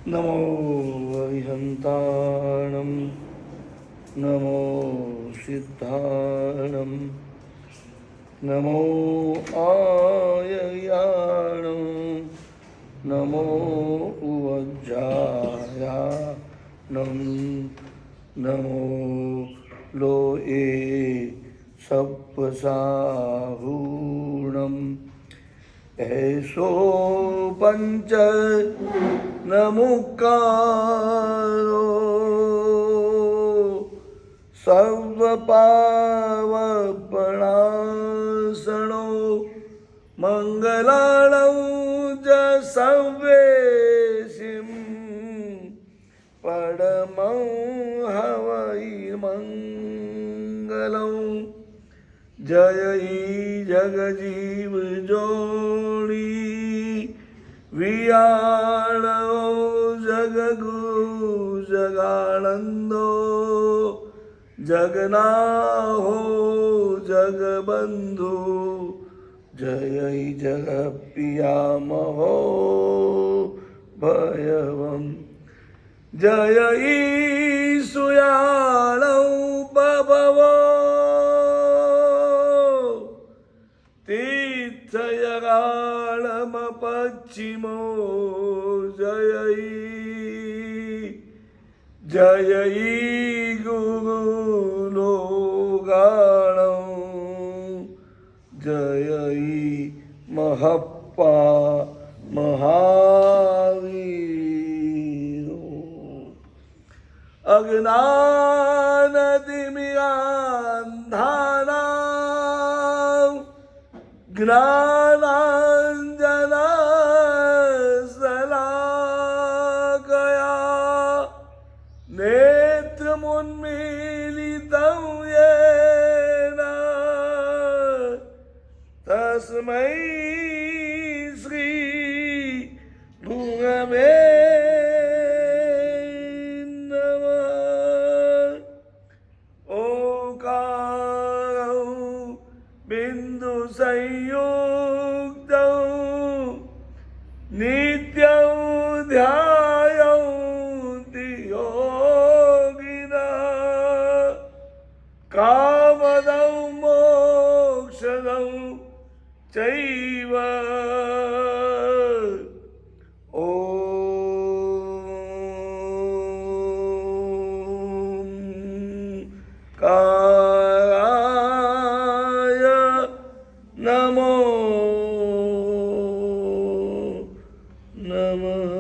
नमो अरिहन्ताणं नमो सिद्धाणं नमो आयर्याणं नमो उवज्जायानं नमो लोए सप्पसाहूणम् ऐसो पंच नमुकारो सर्वपावपणासनो मंगलाणं च सर्वेशिं परमं हवै मंगलम् जय जगजीव जोड़ी वियाणो जगगुरु जगानंदो जगनाहो जगबंधु जय जगप्रिया महो भयवम जय सुयाणौ बभवो तीर्थयगाणम पश्चिमो जय गुरुलोगाणं जय महप्पा महावीरो अज्ञानतिमिरान्धानां ज्ञानाञ्जनशलाकया नेत्रमुन्मीलितं येन तस्मै श्री गुरवे नमः। ओंकारं बिंदु संयुक्तौ नित्यं ध्यायन्ति योगिनः कामदं मोक्षदं चैव काराय नमो नमः।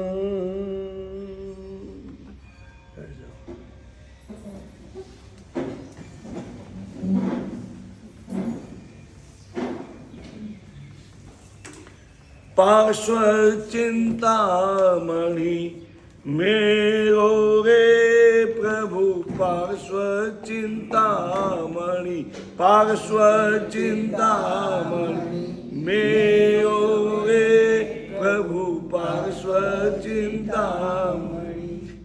पार्श्वचिंतामणि मेरो रे प्रभु पार्श्वचिंतामणि पार्श्वचिंतामणि मेरो रे प्रभु पार्श्वचिंतामणि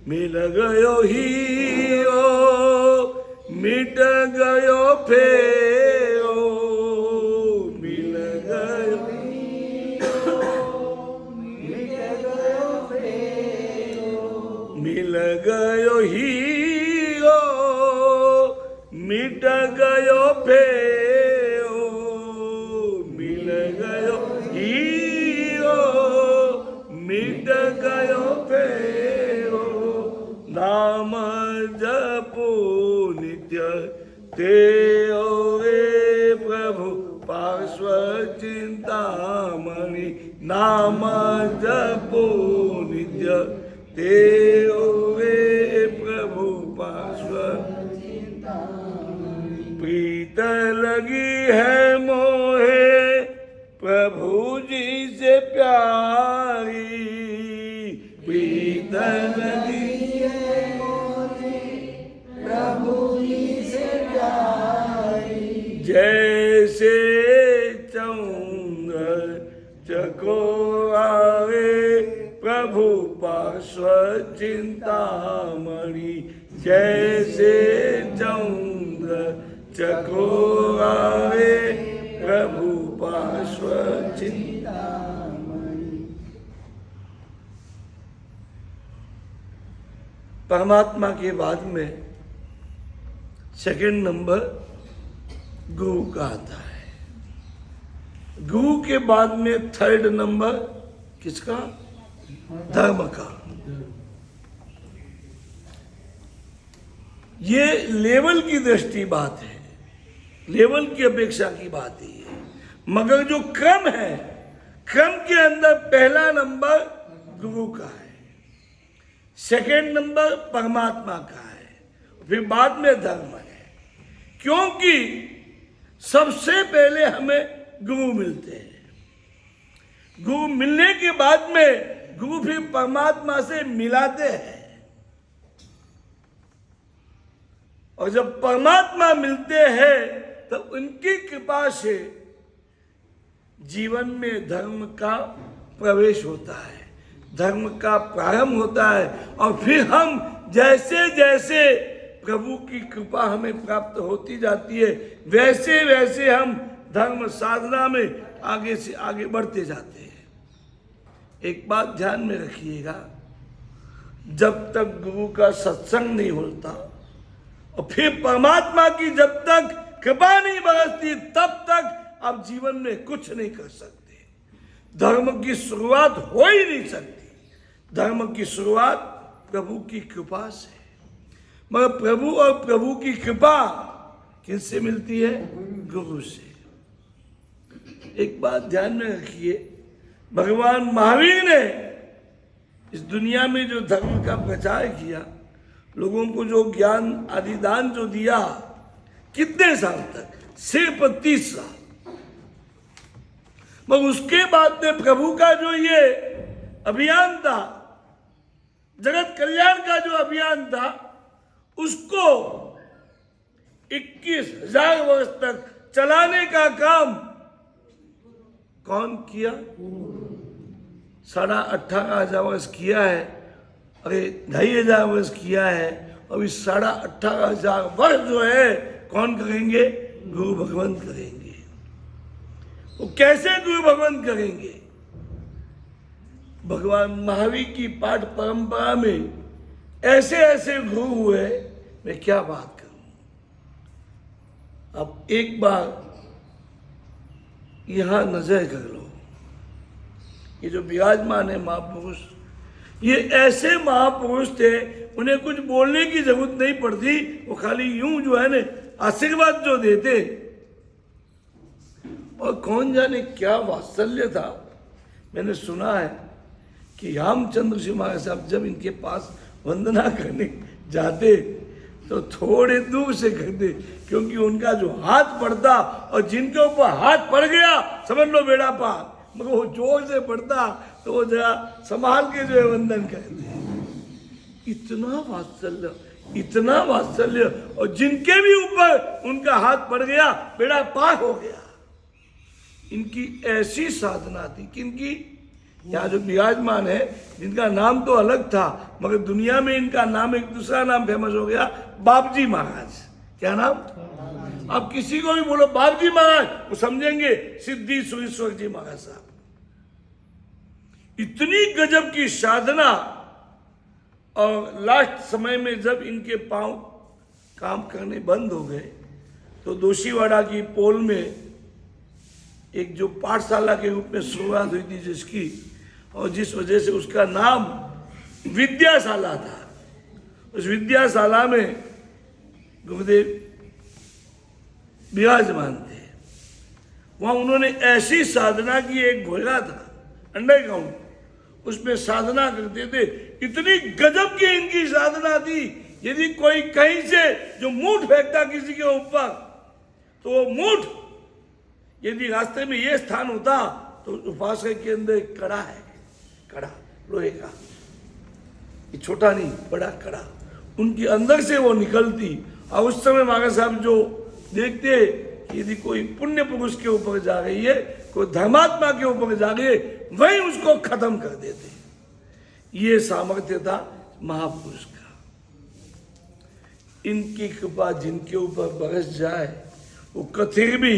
मिल गयो हीरो मिट गयो फेरो मिल गयो मिल गयो हीरो मिट गयो फेरो मिल गयो हीरो मिट गयो फेरो नाम जपो नित्य तेरो रे प्रभु पार्श्वचिंतामणि नाम जपो नित्य तेरो वे प्रभु पार्श्व प्रीत लगी है मोहे प्रभु जी से प्यारी प्रीत लगी है मोहे प्रभु जी से प्यारी जैसे चंद्र चकोरावे प्रभु पार्श्वचिंतामणि जैसे चंद्र चकोरावे प्रभु पार्श्वचिंतामणि परमात्मा के बाद में सेकंड नंबर गुरु का आता है। गुरु के बाद में थर्ड नंबर किसका? धर्म का। ये लेवल की दृष्टि बात है, लेवल की अपेक्षा की बात ही है, मगर जो क्रम है, क्रम के अंदर पहला नंबर गुरु का है, सेकंड नंबर परमात्मा का है, फिर बाद में धर्म है। क्योंकि सबसे पहले हमें गुरु मिलते हैं, गुरु मिलने के बाद में गुरु फिर परमात्मा से मिलाते हैं, और जब परमात्मा मिलते हैं तो उनकी कृपा से जीवन में धर्म का प्रवेश होता है, धर्म का प्रारंभ होता है, और फिर हम जैसे जैसे प्रभु की कृपा हमें प्राप्त होती जाती है, वैसे वैसे हम धर्म साधना में आगे से आगे बढ़ते जाते हैं। एक बात ध्यान में रखिएगा, जब तक गुरु का सत्संग नहीं होता और फिर परमात्मा की जब तक कृपा नहीं बरसती, तब तक आप जीवन में कुछ नहीं कर सकते। धर्म की शुरुआत हो ही नहीं सकती। धर्म की शुरुआत प्रभु की कृपा से, मगर प्रभु और प्रभु की कृपा किससे मिलती है? गुरु से। एक बात ध्यान में रखिए, भगवान महावीर ने इस दुनिया में जो धर्म का प्रचार किया, लोगों को जो ज्ञान आदि दान जो दिया, कितने साल तक? सिर्फ 30 साल। मगर उसके बाद में प्रभु का जो ये अभियान था, जगत कल्याण का जो अभियान था, उसको 21,000 वर्ष तक चलाने का काम कौन किया? 18,500 वर्ष किया है, अरे 2,500 वर्ष किया है, और इस 18,500 वर्ष जो है कौन करेंगे? गुरु भगवान करेंगे। वो कैसे गुरु भगवान करेंगे? भगवान महावीर की पाठ परंपरा में ऐसे ऐसे गुरु हुए, मैं क्या बात करूं। अब एक बार यहां नजर कर लो, ये जो विराजमान है महापुरुष, ये ऐसे महापुरुष थे, उन्हें कुछ बोलने की जरूरत नहीं पड़ती, वो खाली यूं जो है ना आशीर्वाद जो देते, और कौन जाने क्या वात्सल्य था। मैंने सुना है कि रामचंद्र जी महाराज साहब जब इनके पास वंदना करने जाते तो थोड़े दूर से करते, क्योंकि उनका जो हाथ पड़ता, और जिनके ऊपर हाथ पड़ गया समझ लो बेड़ा पार, मगर वो जोर से पड़ता तो वो जरा संभाल के जो है वंदन करते। इतना वात्सल्य, इतना वात्सल्य, और जिनके भी ऊपर उनका हाथ पड़ गया बेड़ा पार हो गया। इनकी ऐसी साधना थी कि इनकी यहाँ जो विराजमान है, जिनका नाम तो अलग था, मगर दुनिया में इनका नाम एक दूसरा नाम फेमस हो गया, बाबजी महाराज। क्या नाम? आप किसी को भी बोलो बाबजी महाराज, वो समझेंगे सिद्धि सुरेश्वर जी महाराज साहब। इतनी गजब की साधना, और लास्ट समय में जब इनके पांव काम करने बंद हो गए, तो दोशीवाड़ा की पोल में एक जो पाठशाला के रूप में शुरुआत हुई थी जिसकी, और जिस वजह से उसका नाम विद्याशाला था, उस विद्याशाला में गुरुदेव विराजमान थे। वहां उन्होंने ऐसी साधना की, एक घोड़ा था अंडरग्राउंड, उसमें साधना करते थे। इतनी गजब की इनकी साधना थी, यदि कोई कहीं से जो मूठ फेंकता किसी के ऊपर, तो वो मूठ, यदि रास्ते में ये स्थान होता तो उपासक के अंदर एक कड़ा है, कड़ा लोहे का, ये छोटा नहीं बड़ा कड़ा, उनके अंदर से वो निकलती। और उस समय महाराज साहब जो देखते कि यदि कोई पुण्य पुरुष के ऊपर जा रही है, कोई धर्मात्मा के ऊपर जा रही है, वही उसको खत्म कर देते। ये सामर्थ्य था महापुरुष का। इनकी कृपा जिनके ऊपर बरस जाए, वो कथिर भी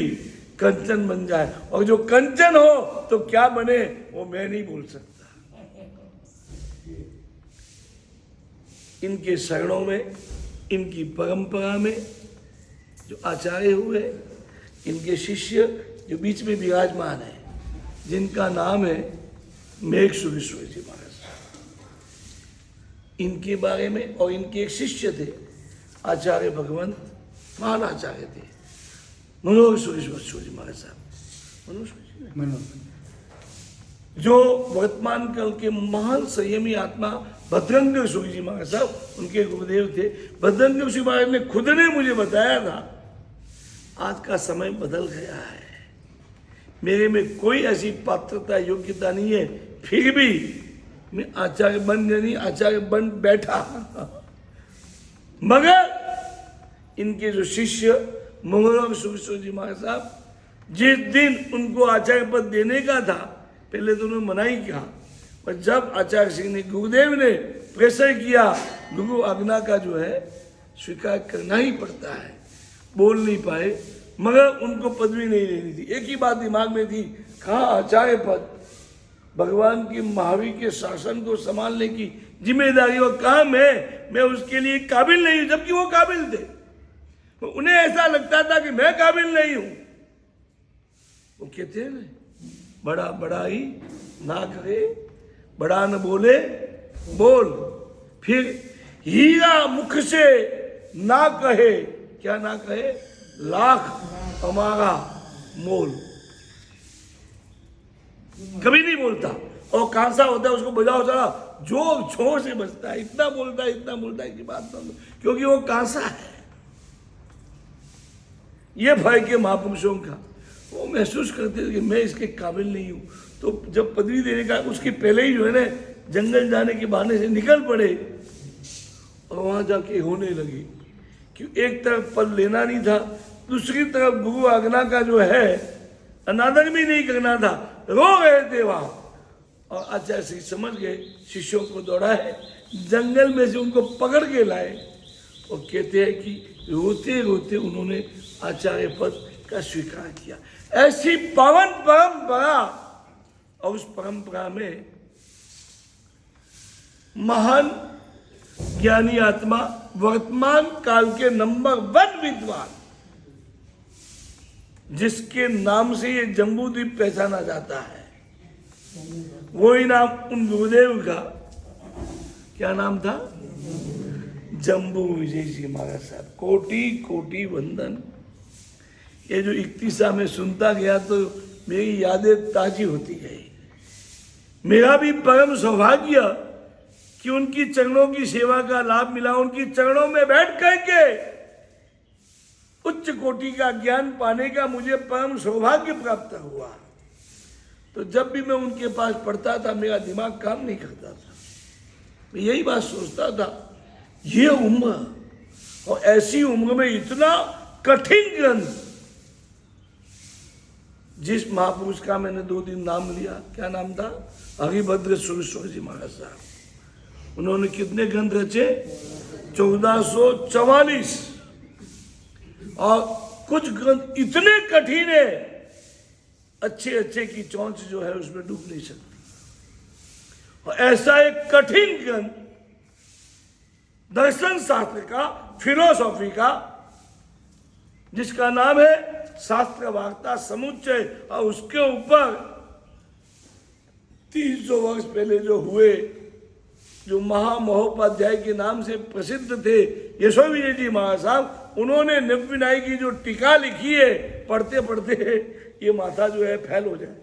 कंचन बन जाए, और जो कंचन हो तो क्या बने वो मैं नहीं बोल सकता। इनके शरणों में, इनकी परंपरा में जो आचार्य हुए, इनके शिष्य जो बीच में विराजमान है, जिनका नाम है मेघ सुरेश्वर जी महाराज, इनके बारे में, और इनके एक शिष्य थे आचार्य भगवंत, महान आचार्य थे मनोहर सुरेश्वर जी महाराज साहब, जो वर्तमान काल के महान संयमी आत्मा भद्रंग सूरी जी महाराज साहब उनके गुरुदेव थे। भद्रंग सूरी महाराज ने खुद ने मुझे बताया था, आज का समय बदल गया है, मेरे में कोई ऐसी पात्रता योग्यता नहीं है, फिर भी मैं आचार्य बन नहीं, आचार्य बन बैठा। मगर इनके जो शिष्य मनोहर सुरेश्वर जी महाराज साहब, जिस दिन उनको आचार्य पद देने का था, पहले तो उन्होंने मना ही किया, पर जब आचार्य सिंह ने, गुरुदेव ने प्रेशर किया, गुरु आज्ञा का जो है स्वीकार करना ही पड़ता है, बोल नहीं पाए, मगर उनको पदवी नहीं लेनी थी। एक ही बात दिमाग में थी, कहाँ आचार्य पद, भगवान की महावीर के शासन को संभालने की जिम्मेदारी और काम है, मैं उसके लिए काबिल नहीं हूं, जबकि वो काबिल थे। उन्हें ऐसा लगता था कि मैं काबिल नहीं हूं। वो कहते हैं ना, बड़ा बड़ाई ना करे, बड़ा न बोले बोल, फिर हीरा मुख से ना कहे, क्या ना कहे, लाख हमारा मोल, कभी नहीं बोलता। और कांसा होता है उसको बजाओ चला, जोर जोर से बजता है, इतना बोलता है कि बात ना, क्योंकि वो कांसा है। ये भय के महापुरुषों का, वो महसूस करते थे कि मैं इसके काबिल नहीं हूं। तो जब पदवी देने का, उसके पहले ही जो है ना, जंगल जाने के बहाने से निकल पड़े और वहां जाके होने लगे कि एक तरफ पद लेना नहीं था, दूसरी तरफ गुरु आज्ञा का जो है अनादर भी नहीं करना था, रो रहे थे वहां। और आचार्य सिंह समझ गए, शिष्यों को दौड़ाए, जंगल में से उनको पकड़ के लाए और कहते हैं कि रोते रोते उन्होंने आचार्य पद का स्वीकार किया। ऐसी पावन परंपरा, और उस परंपरा में महान ज्ञानी आत्मा, वर्तमान काल के नंबर 1 विद्वान, जिसके नाम से ये जम्बूद्वीप पहचाना जाता है, वही नाम उन गुरुदेव का, क्या नाम था, जम्बू विजय जी महाराज साहब। कोटि कोटि वंदन। ये जो 31 में सुनता गया तो मेरी यादें ताजी होती गई। मेरा भी परम सौभाग्य कि उनकी चरणों की सेवा का लाभ मिला, उनकी चरणों में बैठ करके उच्च कोटि का ज्ञान पाने का मुझे परम सौभाग्य प्राप्त हुआ। तो जब भी मैं उनके पास पढ़ता था, मेरा दिमाग काम नहीं करता था, मैं यही बात सोचता था, ये उम्र और ऐसी उम्र में इतना कठिन ग्रंथ, जिस महापुरुष का मैंने 2 दिन नाम लिया, क्या नाम था, हरिभद्र सुरेश्वर जी महाराज साहब। उन्होंने कितने ग्रंथ रचे, 1444, और कुछ ग्रंथ इतने कठिन है, अच्छे की चौंच जो है उसमें डूब नहीं सकती। और ऐसा एक कठिन ग्रंथ दर्शन शास्त्र का, फिलोसॉफी का, जिसका नाम है शास्त्र वार्ता समुच्चय, और उसके ऊपर 300 वर्ष पहले जो हुए, जो महामहोपाध्याय के नाम से प्रसिद्ध थे यशो विजय जी महाराज साहब, उन्होंने नव्यनाई की जो टीका लिखी है, पढ़ते पढ़ते ये माथा जो है फैल हो जाए,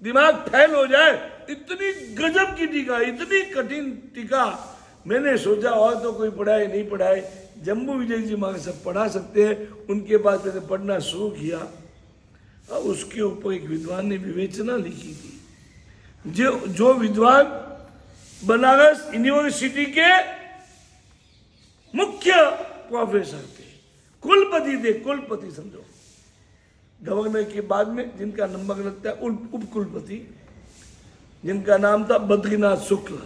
दिमाग फैल हो जाए। इतनी गजब की टीका, इतनी कठिन टीका, मैंने सोचा और तो कोई पढ़ाए नहीं पढ़ाए, जम्बू विजय जी महाराज सब पढ़ा सकते हैं। उनके पास मैंने पढ़ना शुरू किया और उसके ऊपर एक विद्वान ने विवेचना लिखी थी, जो विद्वान बनारस यूनिवर्सिटी के मुख्य प्रोफेसर थे, कुलपति थे, कुलपति समझो, गवर्नर के बाद में जिनका नंबर लगता है उप कुलपति, जिनका नाम था बद्रीनाथ शुक्ल,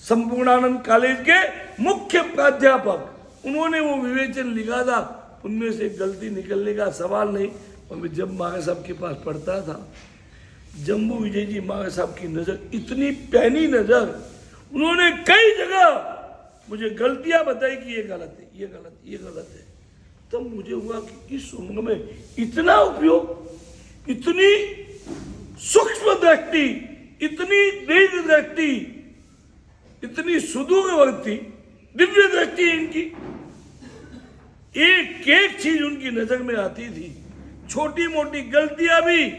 संपूर्णानंद कॉलेज के मुख्य प्राध्यापक। उन्होंने वो विवेचन लिखा था, उनमें से गलती निकलने का सवाल नहीं। और मैं जब महाराज साहब के पास पढ़ता था, जम्बू विजय जी महाराज साहब की नज़र इतनी पैनी नज़र, उन्होंने कई जगह मुझे गलतियां बताई कि ये गलत है, ये गलत, ये गलत है। तब तो मुझे हुआ कि इस उम्र में इतना उपयोग, इतनी सूक्ष्म दृष्टि, इतनी दीर्घ दृष्टि, इतनी सुदूरवर्ती दिव्य दृष्टि इनकी, एक एक चीज उनकी नजर में आती थी। छोटी मोटी गलतियां भी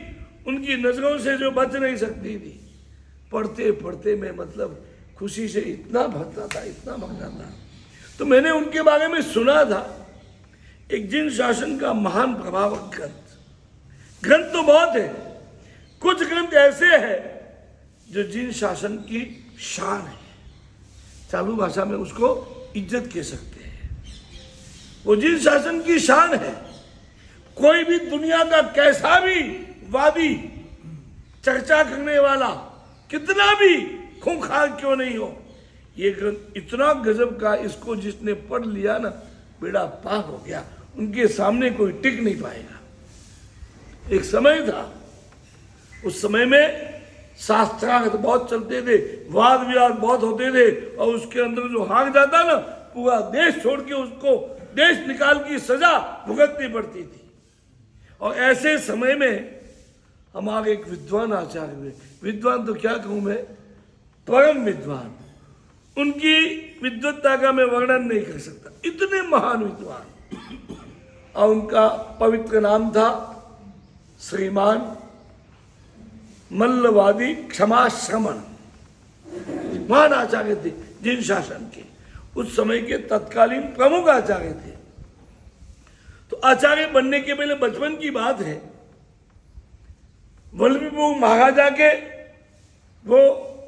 उनकी नजरों से जो बच नहीं सकती थी। पढ़ते पढ़ते मैं मतलब खुशी से इतना भरता था, इतना भरता था। तो मैंने उनके बारे में सुना था, एक जिन शासन का महान प्रभावक ग्रंथ तो बहुत है, कुछ ग्रंथ ऐसे हैं जो जिन शासन की शान है, चालू भाषा में उसको इज्जत कह सकते हैं। वो जिन शासन की शान है, कोई भी दुनिया का कैसा भी वादी, चर्चा करने वाला, कितना भी खूंखार क्यों नहीं हो, ये ग्रंथ इतना गजब का, इसको जिसने पढ़ लिया ना, बेड़ा पार हो गया, उनके सामने कोई टिक नहीं पाएगा। एक समय था, उस समय में शास्त्रार्थ बहुत चलते थे, वाद विवाद बहुत होते थे, और उसके अंदर जो हार जाता ना, पूरा देश छोड़ के उसको देश निकाल की सजा भुगतनी पड़ती थी। और ऐसे समय में हमारे एक विद्वान आचार्य हुए, विद्वान तो क्या कहूं मैं, परम विद्वान, उनकी विद्वत्ता का मैं वर्णन नहीं कर सकता, इतने महान विद्वान। और उनका पवित्र नाम था श्रीमान मल्लवादी क्षमाश्रमण। महान आचार्य थे जिन शासन के, उस समय के तत्कालीन प्रमुख आचार्य थे। तो आचार्य बनने के पहले बचपन की बात है, वल्लभीपुर महाराजा के वो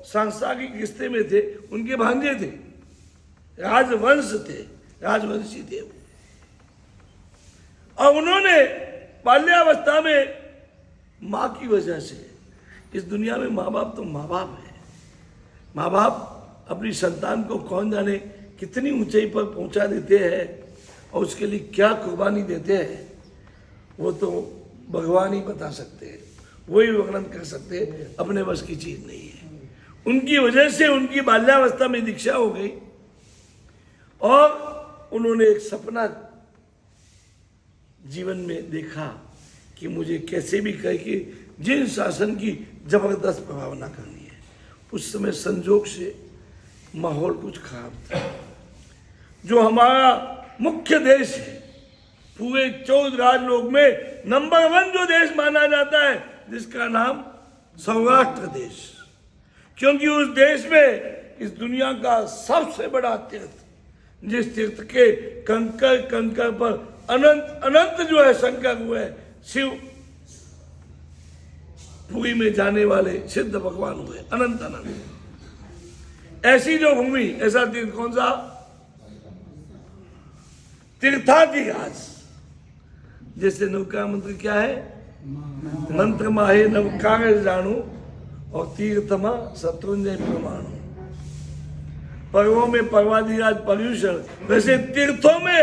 सांसारिक रिश्ते में थे, उनके भांजे थे, राजवंश थे, राजवंशी थे। और उन्होंने बाल्यावस्था में माँ की वजह से, इस दुनिया में माँ बाप तो माँ बाप है, माँ बाप अपनी संतान को कौन जाने कितनी ऊंचाई पर पहुंचा देते हैं और उसके लिए क्या कुर्बानी देते हैं, वो तो भगवान ही बता सकते हैं, वही वर्णन कर सकते हैं, अपने बस की चीज नहीं है। उनकी वजह से उनकी बाल्यावस्था में दीक्षा हो गई और उन्होंने एक सपना जीवन में देखा कि मुझे कैसे भी करके जिन शासन की जबरदस्त प्रभावना करनी है। उस समय संजोग से माहौल कुछ खराब था। जो हमारा मुख्य देश है, पूरे 14 राजलोक में नंबर 1 जो देश माना जाता है, जिसका नाम सौराष्ट्र देश, क्योंकि उस देश में इस दुनिया का सबसे बड़ा तीर्थ, जिस तीर्थ के कंकर कंकर पर अनंत अनंत जो है शंकर हुए, शिव पुरी में जाने वाले सिद्ध भगवान हुए, अनंत अनंत। ऐसी जो भूमि, ऐसा तीर्थ कौन सा? तीर्थाधिराज। जैसे नौका मंत्र क्या है? मंत्र माहे नवकार जानू और तीर्थमा शत्रुंजय प्रमाणु। पर्वों में पर्वाधिराज पर्यूषण, वैसे तीर्थों में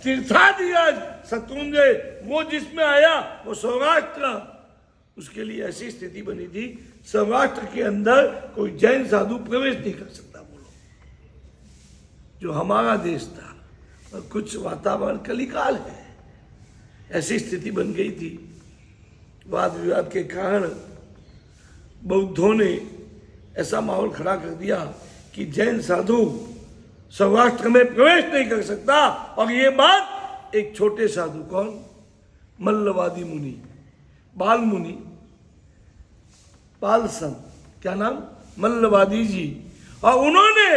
तीर्थाधिराज शत्रुंजय, वो जिसमें आया वो सौराष्ट्र। उसके लिए ऐसी स्थिति बनी थी, सौराष्ट्र के अंदर कोई जैन साधु प्रवेश नहीं कर सकता। बोलो, जो हमारा देश था, और कुछ वातावरण कलिकाल है, ऐसी स्थिति बन गई थी। वाद विवाद के कारण बौद्धों ने ऐसा माहौल खड़ा कर दिया कि जैन साधु सौराष्ट्र में प्रवेश नहीं कर सकता। और ये बात एक छोटे साधु, कौन? मल्लवादी मुनि, बाल मुनि, बाल संत, क्या नाम? मल्लवादी जी। और उन्होंने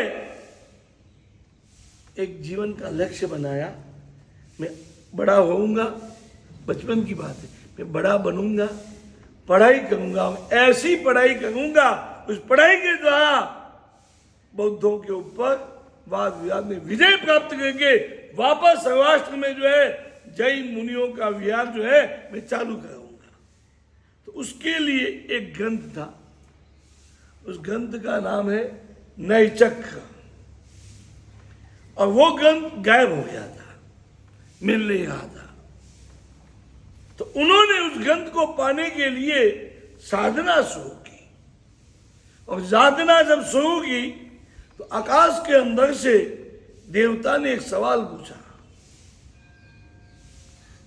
एक जीवन का लक्ष्य बनाया, मैं बड़ा होऊंगा, बचपन की बात है, मैं बड़ा बनूंगा, पढ़ाई करूंगा, ऐसी पढ़ाई करूंगा, उस पढ़ाई के द्वारा बौद्धों के ऊपर वाद विवाद में विजय प्राप्त करके वापस सौराष्ट्र में जो है जैन मुनियों का विहार जो है मैं चालू कराऊंगा। तो उसके लिए एक ग्रंथ था, उस ग्रंथ का नाम है नैचक्र। और वो ग्रंथ गायब हो गया था, मिल नहीं रहा था। तो उन्होंने उस ग्रंथ को पाने के लिए साधना शुरू की, और साधना जब शुरू की तो आकाश के अंदर से देवता ने एक सवाल पूछा,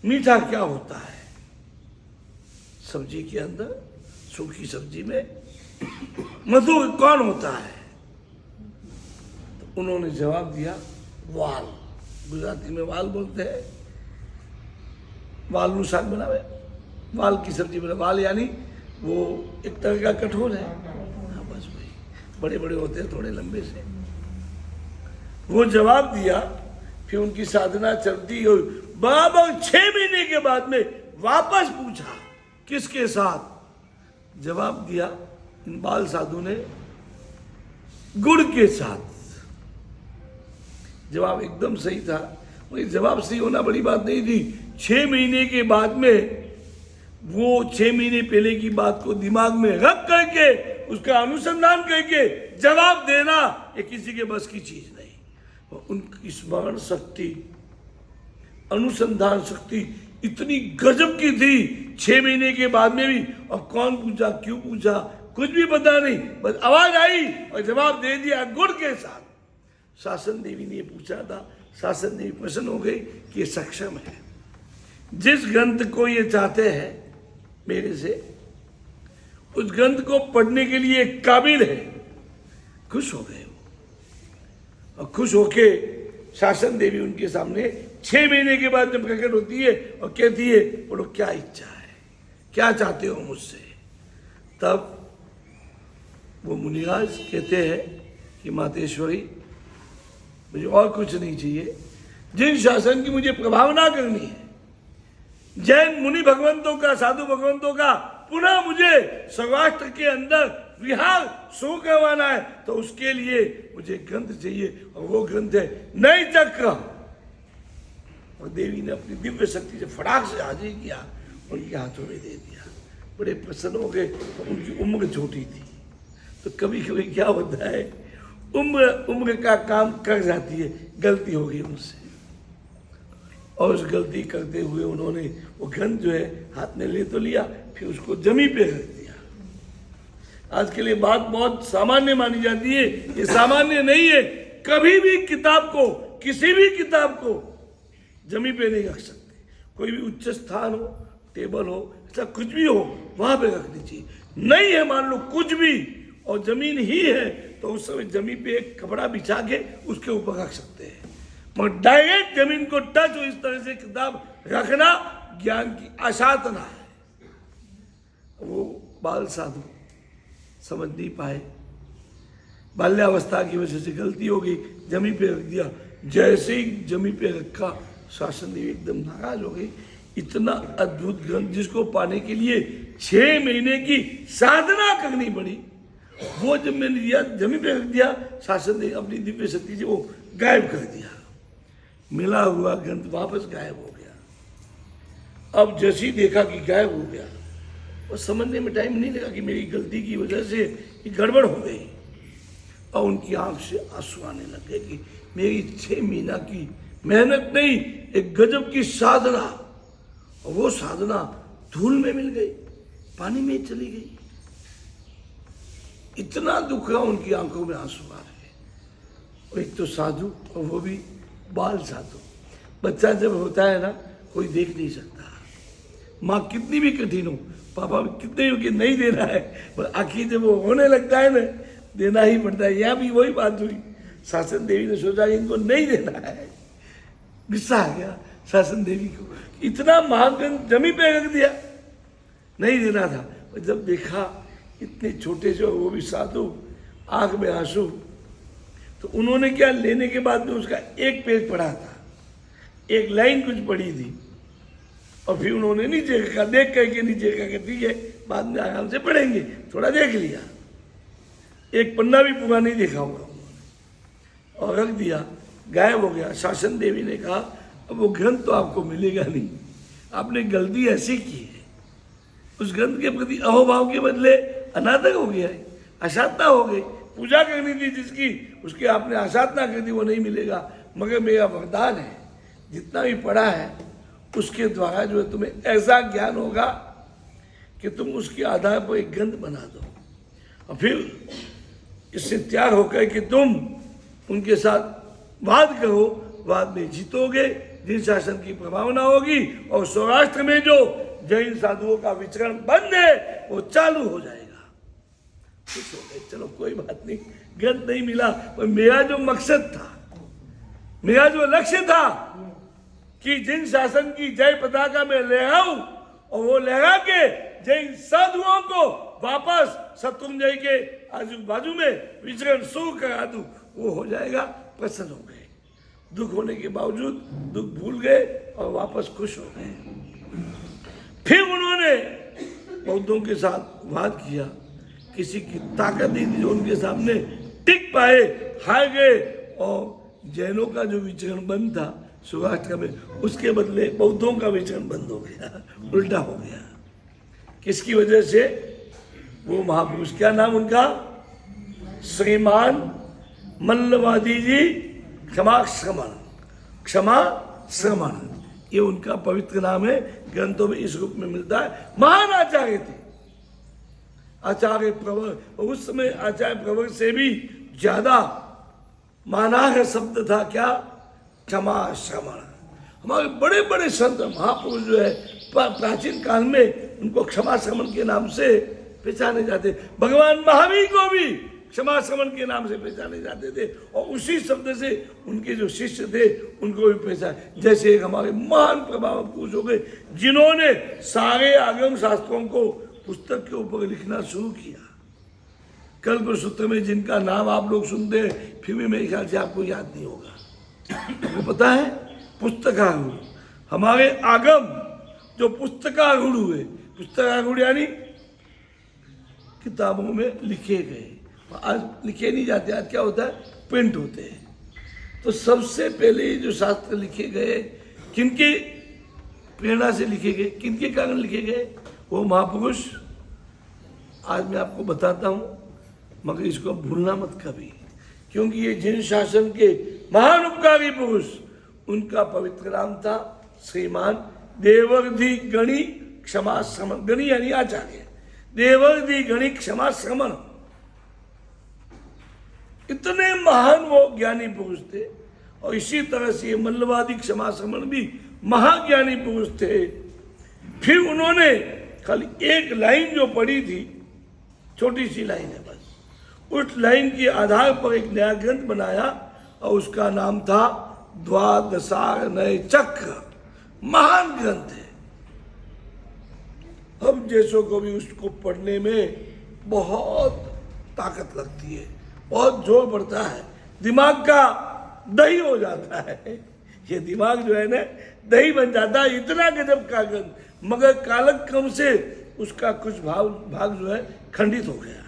मीठा क्या होता है? सब्जी के अंदर, सूखी सब्जी में मधु कौन होता है? तो उन्होंने जवाब दिया, वाल। गुजराती में वाल बोलते हैं। वाल नु शाक बनावे, वाल की सब्जी बना। वाल यानी वो एक तरह का कठोर है, हाँ बस वही, बड़े बड़े होते हैं, थोड़े लंबे से। वो जवाब दिया। फिर उनकी साधना चलती हुई बराबर 6 महीने के बाद में वापस पूछा, किसके साथ? जवाब दिया इन बाल साधु ने, गुड़ के साथ। जवाब एकदम सही था। वही जवाब सही होना बड़ी बात नहीं थी। 6 महीने के बाद में वो 6 महीने पहले की बात को दिमाग में रख करके उसका अनुसंधान करके जवाब देना ये किसी के बस की चीज नहीं। उनकी स्मरण शक्ति, अनुसंधान शक्ति इतनी गजब की थी। 6 महीने के बाद में भी, और कौन पूछा, क्यों पूछा, कुछ भी पता नहीं, बस आवाज आई और जवाब दे दिया गुड़ के साथ। शासन देवी ने पूछा था, शासन देवी प्रसन्न हो गई कि ये सक्षम है। जिस ग्रंथ को ये चाहते हैं मेरे से, उस ग्रंथ को पढ़ने के लिए काबिल है। खुश हो गए वो, और खुश होके शासन देवी उनके सामने 6 महीने के बाद जब प्रकट होती है और कहती है, बोलो क्या इच्छा है, क्या चाहते हो मुझसे? तब वो मुनिराज कहते हैं कि मातेश्वरी, मुझे और कुछ नहीं चाहिए। जिन शासन की मुझे प्रभावना करनी है, जैन मुनि भगवंतों का, साधु भगवंतों का पुनः मुझे सौराष्ट्र के अंदर विहार शुरू करवाना है, तो उसके लिए मुझे ग्रंथ चाहिए, और वो ग्रंथ है नई चक्र। और देवी ने अपनी दिव्य शक्ति से फटाक से हाजिर किया, उनके हाथों में दे दिया। बड़े प्रसन्न हो गए। तो उनकी उम्र छोटी थी, तो कभी कभी क्या होता है, उम्र का काम कर जाती है। गलती हो गई उनसे, और उस गलती करते हुए उन्होंने वो ग्रंथ जो है हाथ में ले तो लिया, फिर उसको जमीन पे रख दिया। आज के लिए बात बहुत सामान्य मानी जाती है, ये सामान्य नहीं है। कभी भी किताब को, किसी भी किताब को जमीन पे नहीं रख सकते। कोई भी उच्च स्थान हो, टेबल हो, ऐसा कुछ भी हो, वहां पे रखनी चाहिए। नहीं है मान लो कुछ भी, और जमीन ही है, तो उस समय जमीन पे एक कपड़ा बिछा के उसके ऊपर रख सकते हैं। मगर डायरेक्ट जमीन को टच हो इस तरह से किताब रखना ज्ञान की असाधना है। वो बाल साधु समझ नहीं पाए, बाल्यावस्था की वजह से गलती हो गई, जमीन पे रख दिया। जैसे ही जमीन पे रखा, शासन देवी एकदम नाराज हो गई। इतना अद्भुत ग्रंथ जिसको पाने के लिए 6 महीने की साधना करनी पड़ी, वो जब मैंने दिया, जमीन पे रख दिया, शासन देवी अपनी दिव्य शक्ति से वो गायब कर दिया। मिला हुआ ग्रंथ वापस गायब हो गया। अब जैसे ही देखा कि गायब हो गया, वो समझने में टाइम नहीं लगा कि मेरी गलती की वजह से ये गड़बड़ हो गई। और उनकी आंख से आंसू आने लग गए कि मेरी 6 महीना की मेहनत नहीं, एक गजब की साधना, और वो साधना धूल में मिल गई, पानी में चली गई। इतना दुख रहा, उनकी आंखों में आंसू आ रहे। एक तो साधु, और वो भी बाल साधु। बच्चा जब होता है ना, कोई देख नहीं सकता। माँ कितनी भी कठिन हो, पापा कितने हो कि नहीं देना है, पर आखिर जब वो होने लगता है ना, देना ही पड़ता है। यहाँ भी वही बात हुई। शासन देवी ने सोचा कि इनको नहीं देना है। गुस्सा आ गया शासन देवी को, इतना महाग्रंथ जमीन पे रख दिया, नहीं देना था। और जब देखा इतने छोटे से, वो भी साधु, आंख में आंसू, तो उन्होंने क्या, लेने के बाद में उसका एक पेज पढ़ा था, एक लाइन कुछ पढ़ी थी, और फिर उन्होंने नीचे का देख करके नीचे का, ठीक है बाद में आराम से पढ़ेंगे, थोड़ा देख लिया। एक पन्ना भी पूरा नहीं देखा होगा उन्होंने, और रख दिया, गायब हो गया। शासन देवी ने कहा, अब वो ग्रंथ तो आपको मिलेगा नहीं, आपने गलती ऐसी की है। उस ग्रंथ के प्रति अहोभाव के बदले अनादर हो गया है, असाधना हो गई। पूजा करनी थी जिसकी, उसकी आपने असाधना कर दी, वो नहीं मिलेगा। मगर मेरा वरदान है, जितना भी पढ़ा है उसके द्वारा जो है तुम्हें ऐसा ज्ञान होगा कि तुम उसके आधार पर एक ग्रंथ बना दो, और फिर इससे तैयार होकर कि तुम उनके साथ वाद करो, वाद में जीतोगे, जिन शासन की प्रभावना होगी, और सौराष्ट्र में जो जैन साधुओं का विचरण बंद है वो चालू हो जाएगा। खुश हो गए, चलो कोई बात नहीं, ग्रंथ नहीं मिला, पर मेरा जो मकसद था, मेरा जो लक्ष्य था कि जिन शासन की जय पताका में लहराऊं, और वो लहरा के जैन साधुओं को वापस शत्रुंजय के आजू बाजू में विचरण शुरू करा दूं, वो हो जाएगा। प्रसन्न हो गए, दुख होने के बावजूद दुख भूल गए और वापस खुश हो गए। फिर उन्होंने बौद्धों के साथ वाद किया, किसी की ताकत नहीं थी जो उनके सामने टिक पाए, हार गए, और जैनों का जो विचरण बंद था सौराष्ट्र में, उसके बदले बौद्धों का विचरण बंद हो गया, उल्टा हो गया। किसकी वजह से? वो महापुरुष, क्या नाम उनका? श्रीमान मल्लवादी जी क्षमा श्रमण, क्षमा श्रमण, ये उनका पवित्र नाम है, ग्रंथों में इस रूप में मिलता है। महान आचार्य थे, आचार्य प्रवर, उस समय आचार्य प्रवर से भी ज्यादा माना है शब्द था क्या? क्षमा श्रमण। हमारे बड़े बड़े संत महापुरुष जो है प्राचीन काल में उनको क्षमा श्रमण के नाम से पहचाने जाते। भगवान महावीर को भी क्षमा श्रमण के नाम से पहचाने जाते थे, और उसी शब्द से उनके जो शिष्य थे उनको भी पहचाने। जैसे एक हमारे महान प्रभाव पुरुष हो गए, जिन्होंने सारे आगम शास्त्रों को पुस्तक के ऊपर लिखना शुरू किया। कल्पसूत्र में जिनका नाम आप लोग सुनते हैं, फिर भी मेरे ख्याल से आपको याद नहीं होगा। आपको पता है? पुस्तकारूढ़, हमारे आगम जो पुस्तकारूढ़ हुए, पुस्तकारूढ़ यानी किताबों में लिखे गए। आज लिखे नहीं जाते, आज क्या होता है? प्रिंट होते हैं। तो सबसे पहले जो शास्त्र लिखे गए, किनके प्रेरणा से लिखे गए, किनके कारण लिखे गए? वो महापुरुष, आज मैं आपको बताता हूँ, मगर इसको भूलना मत कभी, क्योंकि ये जिन शासन के महान उपकारी पुरुष, उनका पवित्र नाम था श्रीमान देवर्धि गणि क्षमा श्रमण। गणि यानी आचार्य, देवर्धि गणि क्षमा श्रमण। इतने महान वो ज्ञानी पुरुष थे, और इसी तरह से मल्लवादी क्षमा श्रमण भी महाज्ञानी पुरुष थे। फिर उन्होंने खाली एक लाइन जो पढ़ी थी, छोटी सी लाइन है बस, उस लाइन के आधार पर एक नया ग्रंथ बनाया, और उसका नाम था द्वादशार्णय चक्र। महान ग्रंथ है। हम जैसों को भी उसको पढ़ने में बहुत ताकत लगती है, बहुत जोर पड़ता है, दिमाग का दही हो जाता है। ये दिमाग जो है ना, दही बन जाता है, इतना गजब का ग्रंथ, मगर कालक्रम से उसका कुछ भाग जो है खंडित हो गया,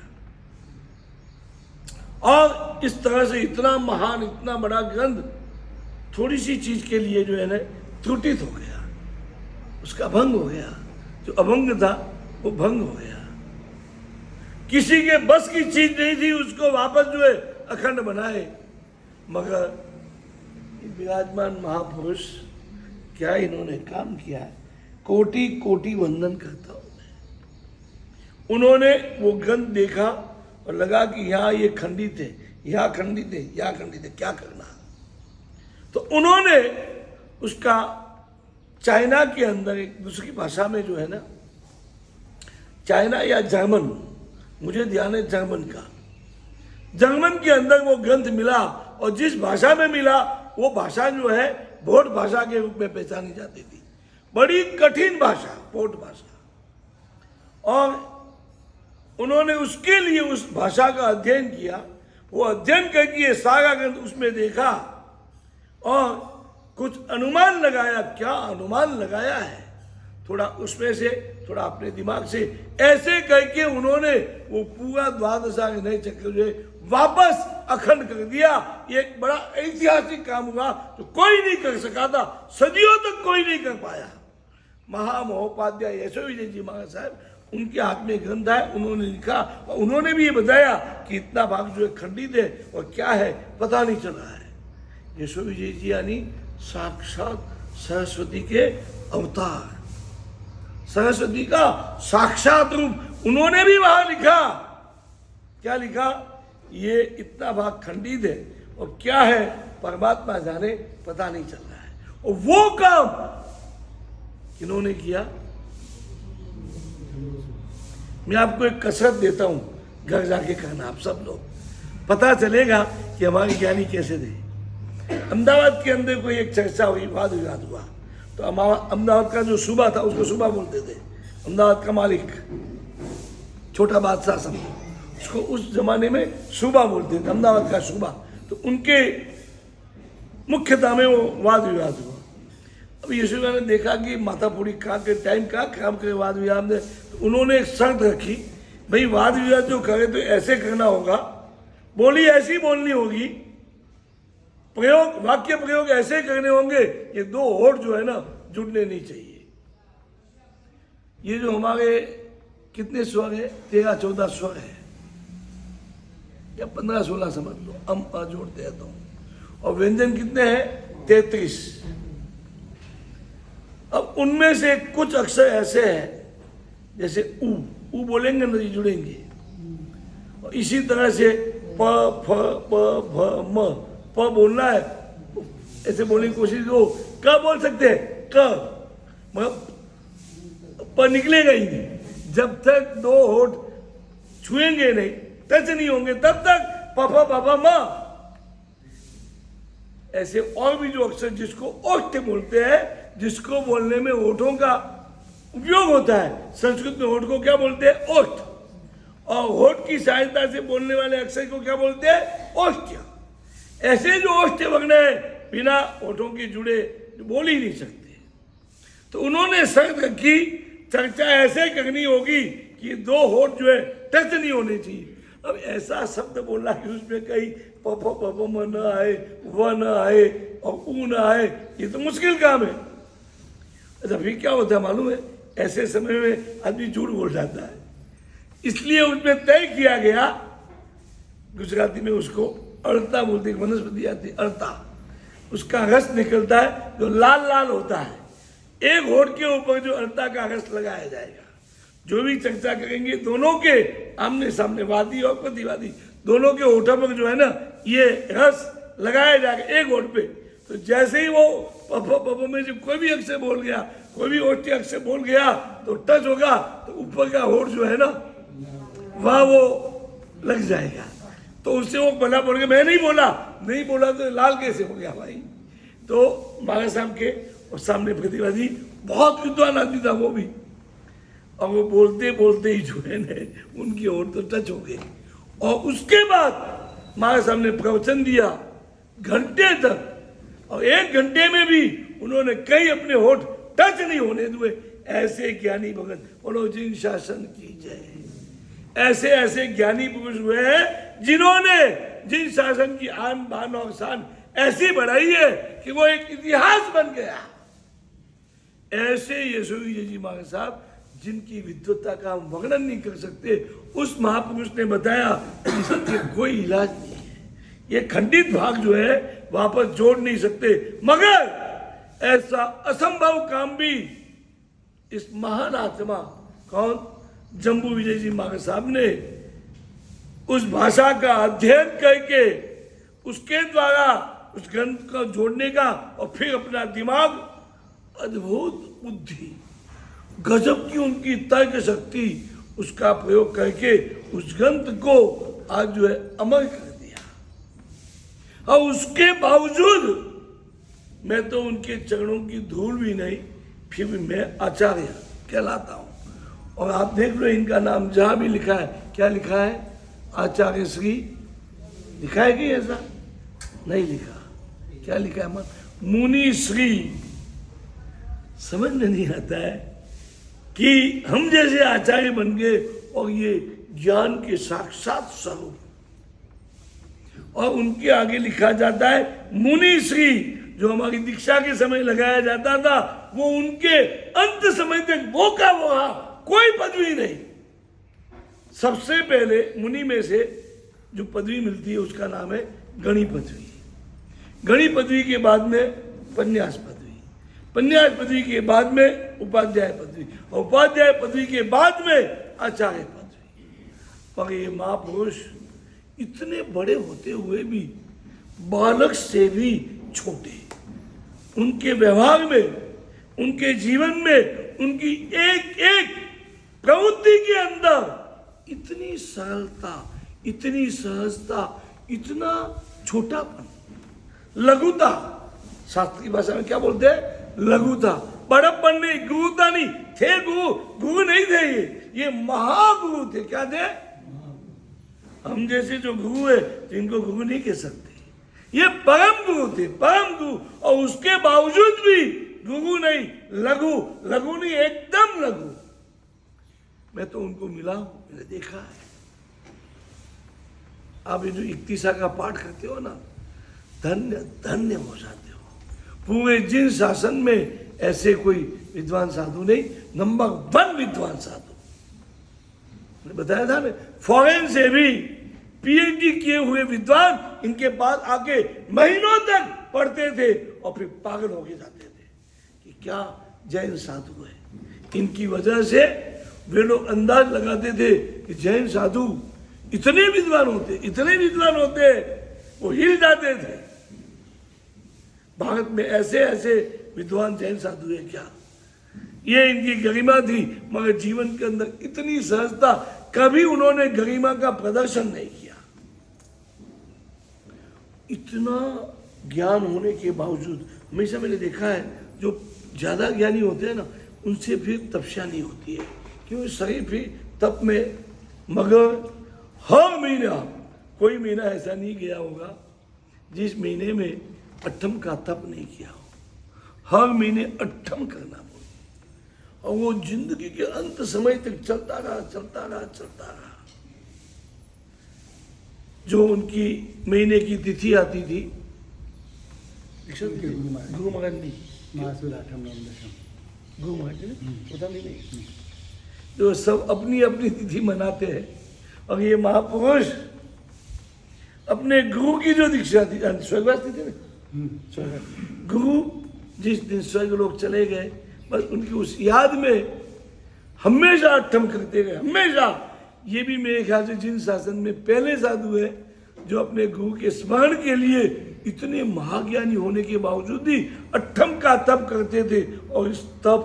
और इस तरह से इतना महान, इतना बड़ा ग्रंथ थोड़ी सी चीज के लिए जो है ना त्रुटित हो गया, उसका भंग हो गया। जो अभंग था वो भंग हो गया। किसी के बस की चीज नहीं थी उसको वापस जो है अखंड बनाए। मगर विराजमान महापुरुष, क्या इन्होंने काम किया है, कोटि कोटि वंदन करता हूं मैं। उन्होंने वो ग्रंथ देखा और लगा कि यहाँ ये खंडित है, यहाँ खंडित है, यहाँ खंडित है, क्या करना। तो उन्होंने उसका चाइना के अंदर एक दूसरी भाषा में जो है ना, चाइना या जर्मन, मुझे ध्यान है जर्मन का, जर्मन के अंदर वो ग्रंथ मिला, और जिस भाषा में मिला वो भाषा जो है बोध भाषा के रूप में पहचानी जाती थी। बड़ी कठिन भाषा, बोध भाषा। और उन्होंने उसके लिए उस भाषा का अध्ययन किया। वो अध्ययन करके सारा ग्रंथ उसमें देखा और कुछ अनुमान लगाया। क्या अनुमान लगाया है, थोड़ा उसमें से, थोड़ा अपने दिमाग से, ऐसे करके उन्होंने वो पूरा द्वादशार्णय चक्र जो है वापस अखंड कर दिया। ये एक बड़ा ऐतिहासिक काम हुआ जो कोई नहीं कर सका था, सदियों तक कोई नहीं कर पाया। महामहोपाध्याय यशो विजय जी महाराज साहब, उनके हाथ में ग्रंथ है, उन्होंने लिखा, और उन्होंने भी ये बताया कि इतना भाग जो है खंडित है और क्या है पता नहीं चल रहा है। यशो विजय जी यानी साक्षात सरस्वती के अवतार, सरस्वती का साक्षात रूप। उन्होंने भी वहां लिखा, क्या लिखा, ये इतना भाग खंडित है और क्या है परमात्मा जाने, पता नहीं चल रहा है। और वो काम किन्होंने किया? मैं आपको एक कसरत देता हूं, घर जाके करना आप सब लोग, पता चलेगा कि हमारे ज्ञानी कैसे थे। अहमदाबाद के अंदर कोई एक चर्चा हुई, वाद विवाद हुआ, तो हमारा अहमदाबाद का जो सूबा था उसको सूबा बोलते थे, अहमदाबाद का मालिक छोटा बादशाह समझो उसको, उस जमाने में सूबा बोलते थे, अहमदाबाद का सूबा। तो उनके मुख्यता में वो वाद विवाद हुआ। अब यीशु ने देखा कि मातापुरी कहाँ के टाइम कहाँ काम करे वाद विवाद में, तो उन्होंने एक शर्त रखी, भाई वाद विवाद जो करे तो ऐसे करना होगा, बोली ऐसी बोलनी होगी, प्रयोग वाक्य प्रयोग ऐसे करने होंगे, ये दो होठ जो है ना जुड़ने नहीं चाहिए। ये जो हमारे कितने स्वर है, 13-14 स्वर है या 15-16 समझ लो, जोड़ते हैं तो, और व्यंजन कितने हैं? 33। अब उनमें से कुछ अक्षर ऐसे हैं जैसे ऊ बोलेंगे ना, जुड़ेंगे। और इसी तरह से प फ प भ म, प बोलना है ऐसे बोलने की कोशिश हो, क बोल सकते हैं, क प निकलेगा ही नहीं। जब तक दो होठ छुएंगे नहीं, टच नहीं होंगे, तब तक प फ प भ म। ऐसे और भी जो अक्षर जिसको ओष्ठ बोलते हैं, जिसको बोलने में होठों का उपयोग होता है, संस्कृत में होठ को क्या बोलते हैं? ओष्ठ। और होठ की सहायता से बोलने वाले अक्षर को क्या बोलते हैं? ओष्ठ्य। ऐसे जो ओष्ठ्य वर्ण है बिना होठों के जुड़े बोल ही नहीं सकते। तो उन्होंने शर्त रखी, चर्चा ऐसे करनी होगी कि दो होठ जो है टच नहीं होने चाहिए। अब ऐसा शब्द बोलना कि उसमें कहीं प फ प प म न आए, व न आए और ऊ न आए, ये तो मुश्किल काम है। अच्छा फिर क्या होता है मालूम है? ऐसे समय में आदमी झूठ बोल जाता है, इसलिए उसमें तय किया गया, गुजराती में उसको अड़ता बोलते, वनस्पति आती अड़ता, उसका रस निकलता है जो लाल लाल होता है। एक होठ के ऊपर जो अड़ता का रस लगाया जाएगा। जो भी चर्चा करेंगे दोनों के आमने सामने, वादी और प्रतिवादी, दोनों के होठों पर जो है ना ये रस लगाया जाएगा एक होठ पे। तो जैसे ही वो पप में जब कोई भी अक्षर बोल गया, कोई भी ओष्ठ्य अक्षर बोल गया तो टच होगा, तो ऊपर का होठ जो है ना वह वो लग जाएगा। तो उससे वो भला बोल गया, मैं नहीं बोला, नहीं बोला तो लाल कैसे हो गया भाई। तो महाराज साहब के और सामने प्रतिवादी बहुत विद्वान आदमी था वो भी, और वो बोलते बोलते ही जो है ना उनकी ओर तो टच हो गई। और उसके बाद महाराज साहब ने प्रवचन दिया घंटे तक, और 1 घंटे में भी उन्होंने कई अपने होठ टच नहीं होने दिए। ऐसे ज्ञानी भगत बोलो जिन शासन की जय। ऐसे ऐसे ज्ञानी पुरुष हुए हैं जिन्होंने जिन शासन की आन बान और शान ऐसी बढ़ाई है कि वो एक इतिहास बन गया। ऐसे यशोवी जी महाराज साहब जिनकी विद्वत्ता का हम वर्णन नहीं कर सकते, उस महापुरुष ने बताया कि इसके कोई इलाज नहीं है, ये खंडित भाग जो है वापस जोड़ नहीं सकते। मगर ऐसा असंभव काम भी इस महान आत्मा कौन जम्बू विजय जी महाराज साहब ने उस भाषा का अध्ययन करके उसके द्वारा उस ग्रंथ को जोड़ने का, और फिर अपना दिमाग, अद्भुत बुद्धि, गजब की उनकी तर्क शक्ति, उसका प्रयोग करके उस ग्रंथ को आज जो है अमर कर दिया। और उसके बावजूद मैं तो उनके चरणों की धूल भी नहीं, फिर भी मैं आचार्य कहलाता हूँ। और आप देख लो इनका नाम जहाँ भी लिखा है, क्या लिखा है? आचार्य श्री लिखा है कि ऐसा नहीं लिखा? क्या लिखा है? मुनि श्री। समझ में नहीं आता है कि हम जैसे आचार्य बन गए और ये ज्ञान के साक्षात स्वरूप, और उनके आगे लिखा जाता है मुनि श्री। जो हमारी दीक्षा के समय लगाया जाता था वो उनके अंत समय तक वो का वहां कोई पदवी नहीं। सबसे पहले मुनि में से जो पदवी मिलती है उसका नाम है गणी पदवी। गणी पदवी के बाद में पन्यास पदवी, पन्यास पदवी के बाद में उपाध्याय पदवी, और उपाध्याय पदवी के बाद में आचार्य पदवी। पर ये महापुरुष इतने बड़े होते हुए भी बालक से भी छोटे। उनके व्यवहार में, उनके जीवन में, उनकी एक एक प्रवृत्ति के अंदर इतनी सरलता, इतनी सहजता, इतना छोटापन, लघुता। शास्त्रीय भाषा में क्या बोलते हैं? लघुता। बड़प्पन नहीं, गुरुता नहीं थे। गुरु नहीं थे ये महागुरु थे। क्या थे? हम जैसे जो गुरु है जिनको गुरु नहीं कह सकते, ये परम गुरु थे, परम गुरु। और उसके बावजूद भी गुरु नहीं, लघु। लघु नहीं, एकदम लघु। मैं तो उनको मिला हूं, मैंने देखा है। आप ये जो इक्तिसा का पाठ करते हो ना, धन्य धन्य हो जाते हो। पूरे जिन शासन में ऐसे कोई विद्वान साधु नहीं, नंबर 1 विद्वान साधु। मैंने बताया था ना, फॉरेन से भी पीएचडी किए हुए विद्वान इनके पास आके महीनों तक पढ़ते थे और फिर पागल होके जाते थे कि क्या जैन साधु है। इनकी वजह से वे लोग अंदाज लगाते थे कि जैन साधु इतने विद्वान होते, इतने विद्वान होते, वो हिल जाते थे। भारत में ऐसे ऐसे विद्वान जैन साधु है क्या? ये इनकी गरिमा थी, मगर जीवन के अंदर इतनी सहजता, कभी उन्होंने गरिमा का प्रदर्शन नहीं किया। इतना ज्ञान होने के बावजूद हमेशा मैंने देखा है, जो ज्यादा ज्ञानी होते हैं ना, उनसे फिर तपस्या नहीं होती है। क्योंकि शरीफ ही तप में, मगर हर महीना, कोई महीना ऐसा नहीं गया होगा जिस महीने में अट्ठम का तप नहीं किया हो। हर महीने अट्ठम करना बोलो, और वो जिंदगी के अंत समय तक चलता रहा, चलता रहा, चलता रहा। जो उनकी महीने की तिथि आती थी, गुरु महाराज जी, गुरु महाराज जी पता नहीं, जो सब अपनी अपनी तिथि मनाते हैं। और ये महापुरुष अपने गुरु की जो दीक्षा थी, स्वर्गवास थी ना, गुरु जिस दिन स्वर्ग लोग चले गए, बस उनकी उस याद में हमेशा अट्ठम करते गए, हमेशा। ये भी मेरे ख्याल से जिन शासन में पहले साधु है जो अपने गुरु के स्मरण के लिए इतने महाज्ञानी होने के बावजूद भी अट्ठम का तप करते थे। और इस तप,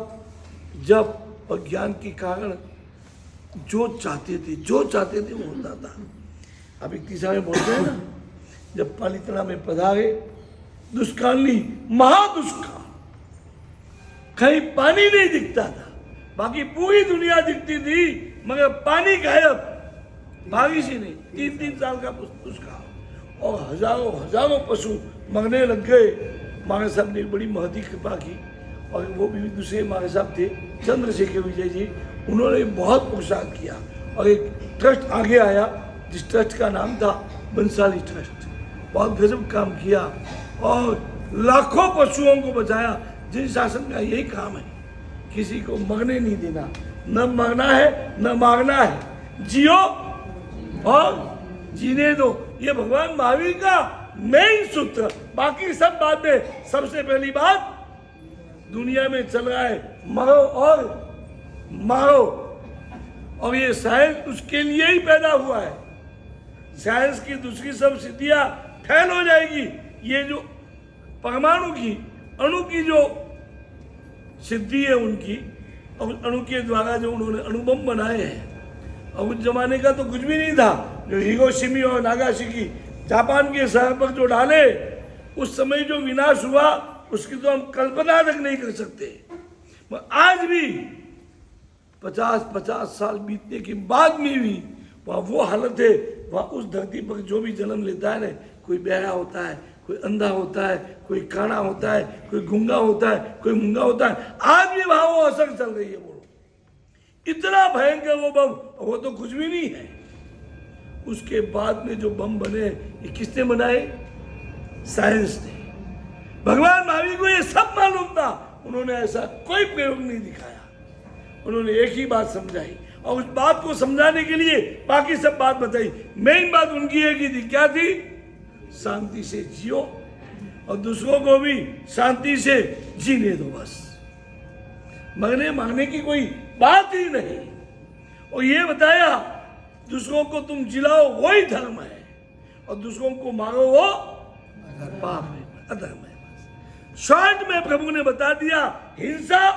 जप और ज्ञान के कारण जो चाहते थे वो होता था। अब इक्तिसा में बोलते हैं ना, जब पालितना में पधारे दुष्काली, महादुष्काल, कहीं पानी नहीं दिखता था, बाकी पूरी दुनिया दिखती थी, मगर पानी गायब, बारिश ही नहीं। 3-3 साल का दुष्काल, और हजारों हजारों पशु मरने लग गए। मांगे साहब ने एक बड़ी महती कृपा की, और वो भी दूसरे मांगे साहब थे, चंद्रशेखर विजय जी, उन्होंने बहुत पुरुषार्थ किया और एक ट्रस्ट आगे आया जिस ट्रस्ट का नाम था बंसाली ट्रस्ट। बहुत गजब काम किया और लाखों पशुओं को बचाया। जिन शासन का यही काम है, किसी को मरने नहीं देना, न मरना है न मारना है, जियो और जीने दो। ये भगवान महावीर का मेन सूत्र। बाकी सब बात में सबसे पहली बात दुनिया में चल रहा है, मरो और मारो। और ये साइंस उसके लिए ही पैदा हुआ है। साइंस की दूसरी सब सिद्धियां फेल हो जाएगी। ये जो परमाणु की, अणु की जो सिद्धि है उनकी, और अणु के द्वारा जो उन्होंने अणुबम बनाए हैं, और उस जमाने का तो कुछ भी नहीं था। जो हिरोशिमा और नागासाकी जापान के शहर पर जो डाले, उस समय जो विनाश हुआ उसकी तो हम कल्पना तक नहीं कर सकते। आज भी 50 साल बीतने के बाद में भी वहाँ वो हालत है। वहाँ उस धरती पर जो भी जन्म लेता है ना, कोई बहरा होता है, कोई अंधा होता है, कोई काना होता है, कोई गूंगा होता है, कोई मूंगा होता है। आज भी वहाँ वो असर चल रही है। बोलो, इतना भयंकर वो बम, वो तो कुछ भी नहीं है। उसके बाद में जो बम बने, ये किसने बनाए? साइंस ने। भगवान महावीर को ये सब मालूम था, उन्होंने ऐसा कोई प्रयोग नहीं दिखाया। उन्होंने एक ही बात समझाई, और उस बात को समझाने के लिए बाकी सब बात बताई। मेन बात उनकी एक ही थी, क्या थी? शांति से जियो और दूसरों को भी शांति से जीने दो, बस। मरने मारने की कोई बात ही नहीं। और ये बताया, दूसरों को तुम जिलाओ वही धर्म है, और दूसरों को मारो वो पाप है, अधर्म है। शॉर्ट में प्रभु ने बता दिया, हिंसा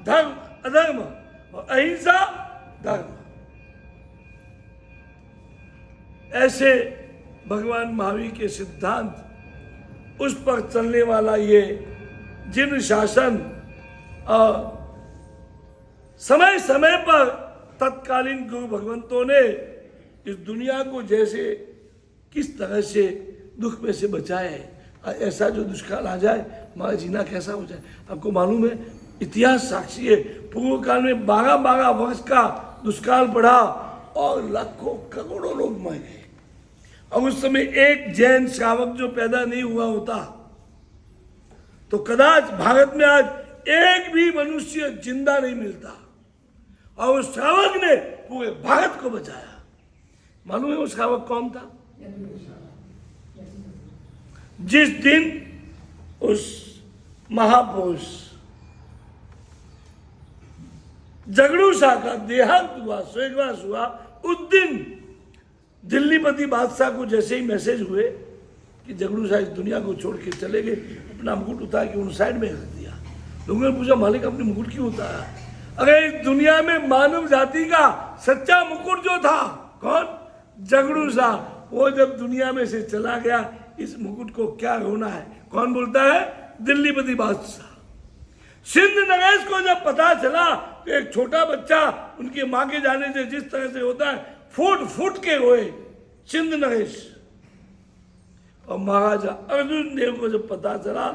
धर्म अधर्म और अहिंसा धर्म। ऐसे भगवान महावीर के सिद्धांत, उस पर चलने वाला ये जिन शासन और समय समय पर तत्कालीन गुरु भगवंतों ने इस दुनिया को जैसे किस तरह से दुख में से बचाए, ऐसा जो दुष्काल आ जाए हमारा जीना कैसा हो जाए। आपको मालूम है, इतिहास साक्षी है, पूर्व काल में 12-12 वर्ष का दुष्काल पड़ा और लाखों करोड़ों लोग मर गए। और उस समय एक जैन श्रावक जो पैदा नहीं हुआ होता तो कदाच भारत में आज एक भी मनुष्य जिंदा नहीं मिलता। और उस श्रावक ने पूरे भारत को बचाया। मालूम है वो श्रावक कौन था? जिस दिन उस महापुरुष झगड़ू शाह का देहांत हुआ, स्वर्गवास हुआ, उस दिन दिल्लीपति बादशाह को जैसे ही मैसेज हुए कि झगड़ू शाह इस दुनिया को छोड़ के चले गए, अपना मुकुट उतार के उन साइड में रख दिया। लोगों ने पूछा, मालिक अपने मुकुट क्यों उतारा? अरे इस दुनिया में मानव जाति का सच्चा मुकुट जो था, कौन? झगड़ू शाह। वो जब दुनिया में से चला गया, इस मुकुट को क्या रोना है? कौन बोलता है? दिल्लीपति बादशाह। सिंध नरेश को जब पता चला कि एक छोटा बच्चा उनके मां के जाने से जिस तरह से होता है, फूट फूट के रोए सिंध नरेश। और महाराजा अर्जुन देव को जब पता चला,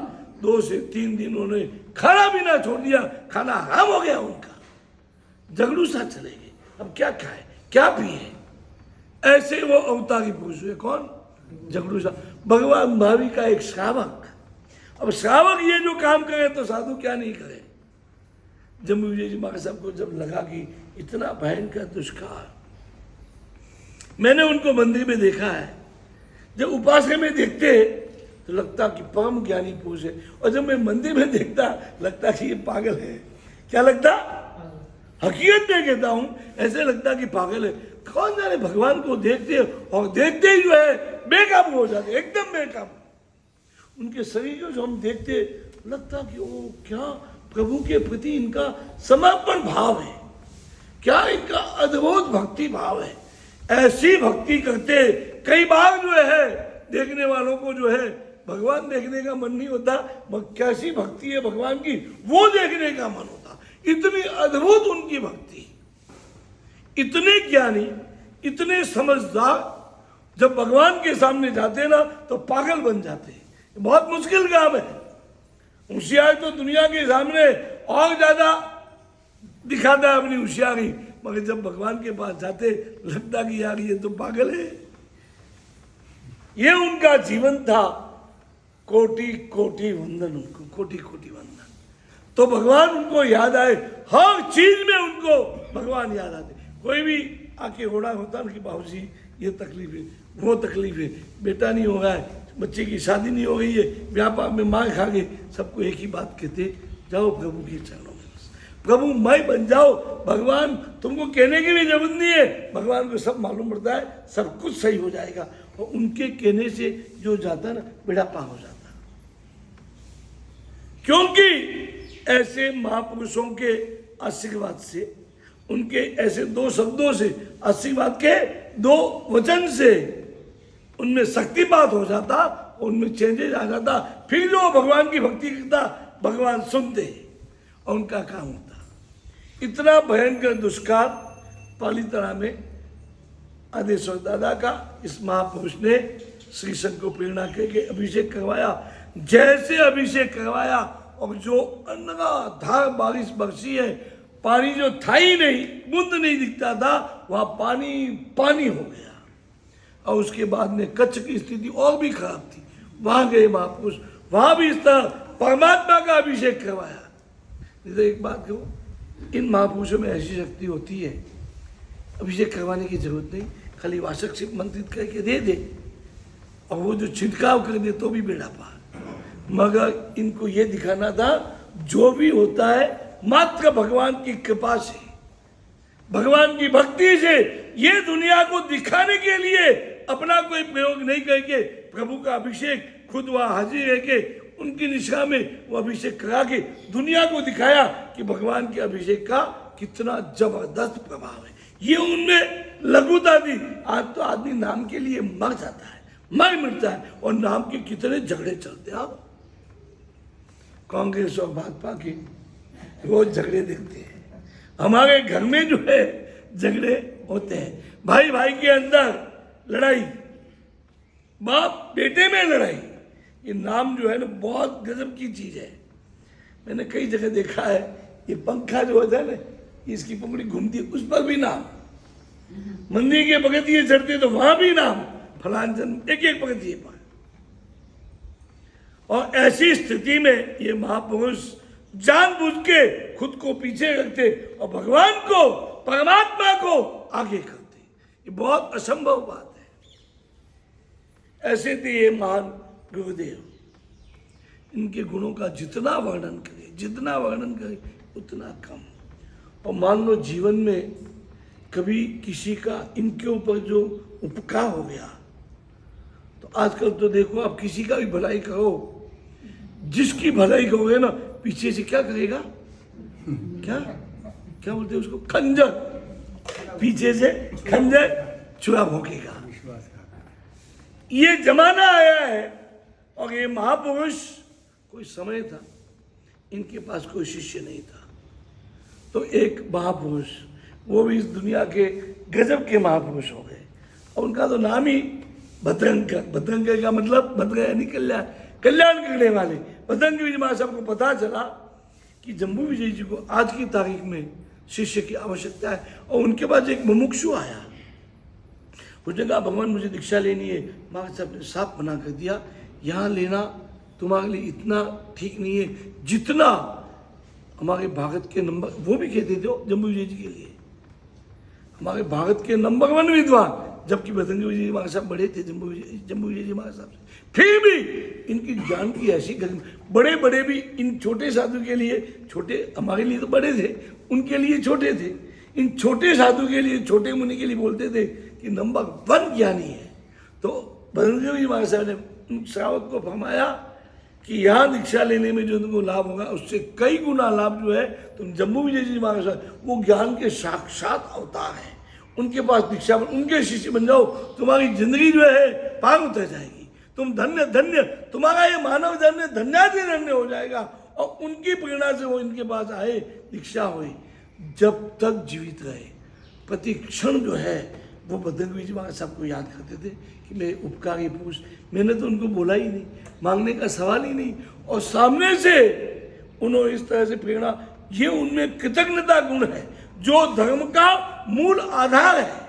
2 से 3 दिन उन्होंने खाना भी ना छोड़ दिया, खाना हराम हो गया उनका। झगड़ू शाह चले गए, अब क्या खाए क्या पिए? ऐसे वो अवतारी पुरुष हुए। कौन? झगड़ू शाह, भगवान महावीर का एक श्रावक। अब श्रावक ये जो काम करे तो साधु क्या नहीं करे। जम्मू विजय जी महाराज साहब को जब लगा कि इतना भयंकर दुष्काल, मैंने उनको मंदिर में देखा है। जब उपासना में देखते तो लगता कि परम ज्ञानी पुरुष है, और जब मैं मंदिर में देखता लगता कि ये पागल है। क्या लगता? हकीकत में कहता हूं, ऐसे लगता कि पागल है। कौन जाने, भगवान को देखते और देखते ही जो है बेकाबू हो जाते, एकदम बेकाबू। उनके शरीर को जो हम देखते लगता कि ओ क्या प्रभु के प्रति इनका समर्पण भाव है, क्या इनका अद्भुत भक्ति भाव है। ऐसी भक्ति करते, कई बार जो है देखने वालों को जो है भगवान देखने का मन नहीं होता, कैसी भक्ति है भगवान की वो देखने का मन होता। इतनी अद्भुत उनकी भक्ति, इतने ज्ञानी, इतने समझदार, जब भगवान के सामने जाते ना तो पागल बन जाते। बहुत मुश्किल काम है। होशियार तो दुनिया के सामने और ज्यादा दिखाता है अपनी होशियारी, मगर जब भगवान के पास जाते लगता कि यार ये तो पागल है। ये उनका जीवन था। कोटि कोटि वंदन, उनको कोटि कोटि वंदन। तो भगवान उनको याद आए, हर चीज में उनको भगवान याद आते। कोई भी आके रोना होता ना कि बाबूजी ये तकलीफ है, वो तकलीफ है, बेटा नहीं हो रहा है, बच्चे की शादी नहीं हो गई है, व्यापार में मार खा गए, सबको एक ही बात कहते, जाओ प्रभु के चरणों में, प्रभु मैं बन जाओ। भगवान तुमको कहने की भी जरूरत नहीं है, भगवान को सब मालूम पड़ता है, सब कुछ सही हो जाएगा। और उनके कहने से जो जाता ना बेड़ा पार हो जाता। क्योंकि ऐसे महापुरुषों के आशीर्वाद से, उनके ऐसे 2 शब्दों से, आशीर्वाद के 2 वचन से उनमें शक्तिपात हो जाता, उनमें चेंजेस आ जाता। फिर जो भगवान की भक्ति करता भगवान सुनते और उनका काम होता। इतना भयंकर दुष्काल पालीताना में आदेश्वर दादा का इस महापुरुष ने श्री संत को प्रेरणा करके अभिषेक करवाया। जैसे अभिषेक करवाया और जो अनगाधार बारिश बरसी है, पानी जो था ही नहीं, बूंद नहीं दिखता था, वहां पानी पानी हो गया। और उसके बाद में कच्छ की स्थिति और भी खराब थी। वहां गए महापुरुष, वहां भी इस तरह परमात्मा का अभिषेक करवाया। तो एक बात कहूँ, इन महापुरुषों में ऐसी शक्ति होती है, अभिषेक करवाने की जरूरत नहीं, खाली वासक से मंत्रित करके दे दे और वो जो छिड़काव कर दे तो भी बेड़ा पार। मगर इनको ये दिखाना था, जो भी होता है मात्र भगवान की कृपा से, भगवान की भक्ति से। ये दुनिया को दिखाने के लिए अपना कोई प्रयोग नहीं करके प्रभु का अभिषेक खुद वहाँ हाजिर रह के उनकी निशा में वो अभिषेक करा के दुनिया को दिखाया कि भगवान के अभिषेक का कितना जबरदस्त प्रभाव है। ये उनमें लघुता थी। आज तो आदमी नाम के लिए मर जाता है, मर मिटता है, और नाम के कितने झगड़े चलते हैं। आप कांग्रेस और भाजपा के रोज झगड़े देखते हैं। हमारे घर में जो है झगड़े होते हैं, भाई भाई के अंदर लड़ाई, बाप बेटे में लड़ाई। ये नाम जो है ना बहुत गजब की चीज है। मैंने कई जगह देखा है, ये पंखा जो होता है ना, इसकी पंखुड़ी घूमती है, उस पर भी नाम। मंदिर के पगथिये चढ़ते तो वहां भी नाम, फलान जन्म, एक एक पगथिये पर। और ऐसी स्थिति में ये महापुरुष जानबूझ के खुद को पीछे रखते और भगवान को, परमात्मा को आगे करते। ये बहुत असंभव बात है। ऐसे थे ये महान गुरुदेव। इनके गुणों का जितना वर्णन करें उतना कम। और मान लो जीवन में कभी किसी का इनके ऊपर जो उपकार हो गया, तो आजकल तो देखो आप किसी का भी भलाई करो, जिसकी भलाई करोगे ना पीछे से क्या करेगा, क्या बोलते हैं उसको, खंजर, पीछे से खंजर छुरा भोंकेगा। ये जमाना आया है। और ये महापुरुष, कोई समय था इनके पास कोई शिष्य नहीं था, तो एक महापुरुष, वो भी इस दुनिया के गजब के महापुरुष हो गए। और उनका तो नाम ही भद्रंकर। भद्रंकर का मतलब भद्र यानी कल्याण, कल्याण करने वाले। भद्रंकर विजय महाराज साहब को पता चला कि जम्बू विजय जी को आज की तारीख में शिष्य की आवश्यकता है। और उनके पास एक मुमुक्षु आया, उसने कहा भगवान मुझे दीक्षा लेनी है। महाराज साहब ने साफ मना कर दिया, यहाँ लेना तुम्हारे लिए इतना ठीक नहीं है जितना हमारे भारत के नंबर, वो भी कहते थे जम्बू विजय जी के लिए, हमारे भारत के नंबर 1 विद्वान, जबकि भद्रंकर विजय जी महाराज साहब बड़े थे जम्बू विजय जी महाराज साहब से, फिर भी इनकी ज्ञान की ऐसी गर्मी। बड़े बड़े भी इन छोटे साधु के लिए, छोटे हमारे लिए तो बड़े थे, उनके लिए छोटे थे। इन छोटे साधु के लिए, छोटे मुनि के लिए बोलते थे कि नंबर 1 ज्ञानी है। तो भद्रंकर विजय महाराज साहब ने श्रावक को फरमाया कि यहाँ दीक्षा लेने में जो तुमको लाभ होगा उससे कई गुना लाभ जो है तुम जम्बू विजय जी महाराज साहब, वो ज्ञान के साक्षात अवतार हैं, उनके पास दीक्षा, उनके शिष्य बन जाओ, तुम्हारी जिंदगी जो है पार उतर जाएगी। तुम धन्य धन्य, तुम्हारा ये मानव धन्य धन्याधि धन्य हो जाएगा। और उनकी प्रेरणा से वो इनके पास आए, दीक्षा हुई। जब तक जीवित रहे प्रति क्षण जो है वो भद्रंकर विजय महाराज साहब को याद करते थे कि मैं उपकारी पुरुष, मैंने तो उनको बोला ही नहीं, मांगने का सवाल ही नहीं, और सामने से उन्होंने इस तरह से प्रेरणा। ये उनमें कृतज्ञता गुण है जो धर्म का मूल आधार है।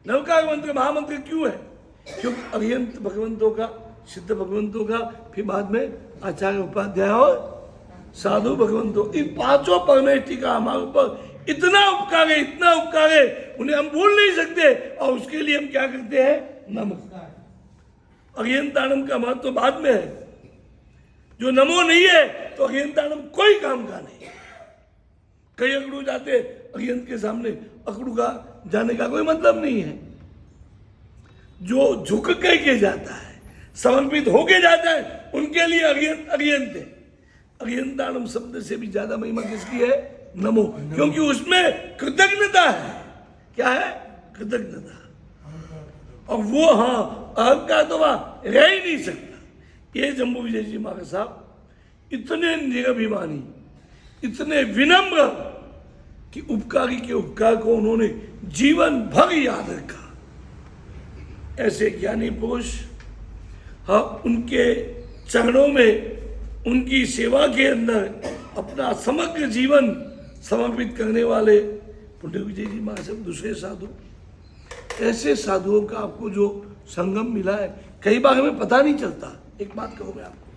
नवकार मंत्र महामंत्र क्यों है? क्योंकि अभियंत भगवंतों का, सिद्ध भगवंतों का, फिर बाद में आचार्य उपाध्याय और साधु भगवंतों, इन 5 परमेष्टि का हमारे ऊपर इतना उपकार है, इतना उपकार है, उन्हें हम भूल नहीं सकते। और उसके लिए हम क्या करते हैं? नमस्कार। अज्ञानताणम का महत्व तो बाद में है। जो नमो नहीं है तो अज्ञानताणम कोई काम का नहीं। कई अकड़ू जाते अज्ञान के सामने, अकड़ू का जाने का कोई मतलब नहीं है। जो झुक के जाता है, समर्पित होके जाता है, उनके लिए अज्ञान थे। अज्ञानताणम शब्द से भी ज्यादा महिमा किसकी है? नमो, क्योंकि उसमें कृतज्ञता है। क्या है? कृतज्ञता। और वो अहंकार तो वहां रह ही नहीं सकता। ये जम्बू विजय जी महाराज साहब इतने निरभिमानी, इतने विनम्र कि उपकारी के उपकार को उन्होंने जीवन भर याद रखा। ऐसे ज्ञानी पुरुष, उनके चरणों में, उनकी सेवा के अंदर अपना समग्र जीवन समर्पित करने वाले पुण्य विजय जी महाराज साहब, दूसरे साधु, ऐसे साधुओं का आपको जो संगम मिला है, कई बार हमें पता नहीं चलता। एक बात कहूँ मैं आपको,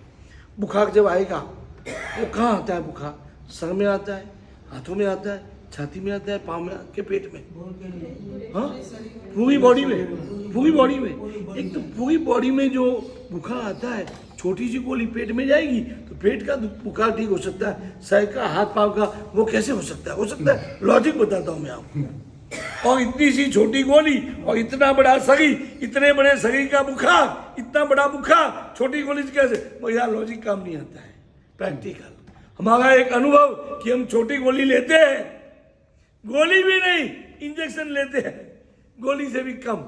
बुखार जब आएगा वो कहाँ आता है? बुखार सर में आता है, हाथों में आता है, छाती में आता है, पाँव में, के पेट में, हाँ, पूरी बॉडी में, पूरी बॉडी में। एक तो पूरी बॉडी में जो बुखार आता है, छोटी सी गोली पेट में जाएगी तो पेट का बुखार ठीक हो सकता है, सर का, हाथ पाँव का वो कैसे हो सकता है? हो सकता है, लॉजिक बताता हूँ मैं आपको। और इतनी सी छोटी गोली और इतना बड़ा शरीर, इतने बड़े शरीर का बुखार, इतना बड़ा बुखार, छोटी गोली से कैसे? वो यार लॉजिक काम नहीं आता है, प्रैक्टिकल। हमारा एक अनुभव कि हम छोटी गोली लेते हैं, गोली भी नहीं, इंजेक्शन लेते हैं, गोली से भी कम,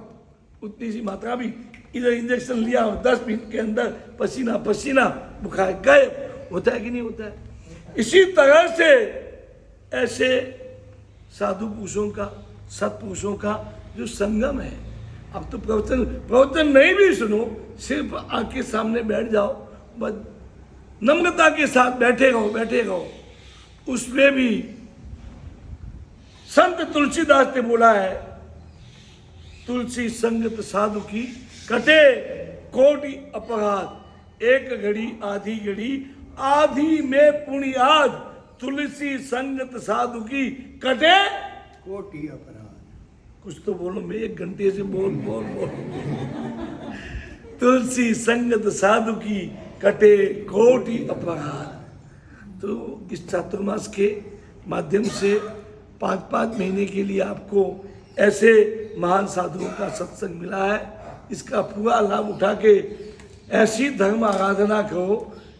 उतनी सी मात्रा भी, इधर इंजेक्शन लिया और 10 मिनट के अंदर पसीना पसीना, बुखार गायब। होता है कि नहीं होता है? इसी तरह से ऐसे साधु पुरुषों का, सत्पुरुषों का जो संगम है। अब तो प्रवचन नहीं भी सुनो, सिर्फ आके सामने बैठ जाओ, बस नम्रता के साथ बैठे रहो। उसमें भी संत तुलसीदास ने बोला है, तुलसी संगत साधु की कटे कोटि अपराध, एक घड़ी आधी घड़ी आधी में पुण्याद, तुलसी संगत साधु की कटे कोटि अपराध। कुछ तो बोलो, मैं 1 घंटे से बोल तुलसी संगत साधु की कटे कोटि अपराध। तो इस चातुर्मास के माध्यम से 5-5 महीने के लिए आपको ऐसे महान साधुओं का सत्संग मिला है। इसका पूरा लाभ उठा के ऐसी धर्म आराधना करो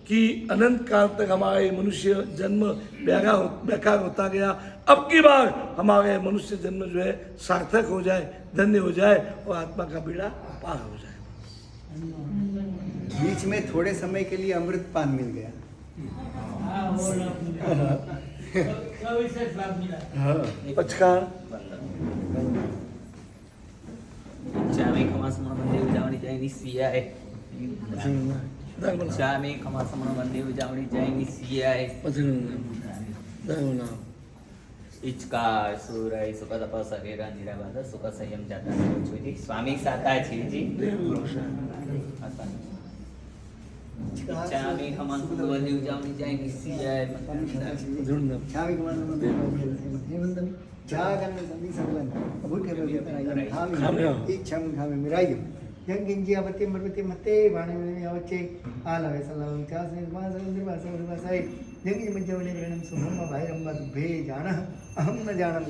कि अनंत काल तक हमारे मनुष्य जन्म बेकार होता गया, अब की बार हमारे मनुष्य जन्म जो है सार्थक हो जाए, धन्य हो जाए और आत्मा का बेड़ा पार हो जाए। बीच में थोड़े समय के लिए अमृत पान मिल गया। पचका चामे खमासमण बंदे उजावणी जायनी सियाए चामे खमासमण बंदे उजावणी जायनी सियाए इचका सुराय सुख तप सरेरा निराबाद सुख संयम जाता छुजी स्वामी साता छीजी चामे खमासमण बंदे उजावणी जायनी सियाए छावी कुमार जागन्न संधि सकलन भूखे भगे तरायम खामी इच्छम खामी मिरायम यंगिंजी अपति मरपति मते वाणे में आवचे आलवे सलाम चास निर्मास निर्मास निर्मासाई यंगी मज्जवने ग्रणम सुभम भाईरम मत भे जान अहम न जानम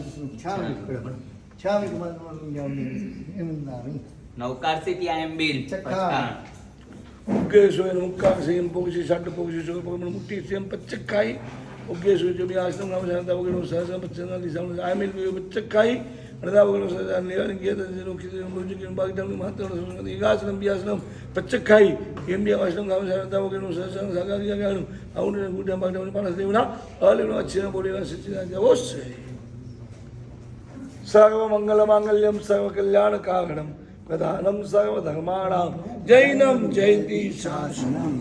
छावी कुमार जावने एमनामी नौकार से ती आयम बिल चक्का उग्गेश्वर मुक्का सेम पोगसी षट पोगसी सो पगमन मुट्ठी सेम पच्चक्काई उग्गेश्वर जो भी आश्रम नाम जानता वगैरह सहसा पच्चना दिशाओं आमिल भी पच्चक्काई रदा वगैरह सहसा निवारण किया था जिन्हों की रोज के बाग डालने महत्व और आश्रम भी आश्रम पच्चक्काई एम भी आश्रम नाम जानता वगैरह सहसा सागा किया गया आउने गुड्डा बाग डालने पास देवना और लेनो अच्छे बोलेगा सच्चिदानंद अवश्य सर्व मंगल मांगल्यम सर्व कल्याण कारणम प्रधानम सर्व धर्माणाम जैनम जयंती शासनम।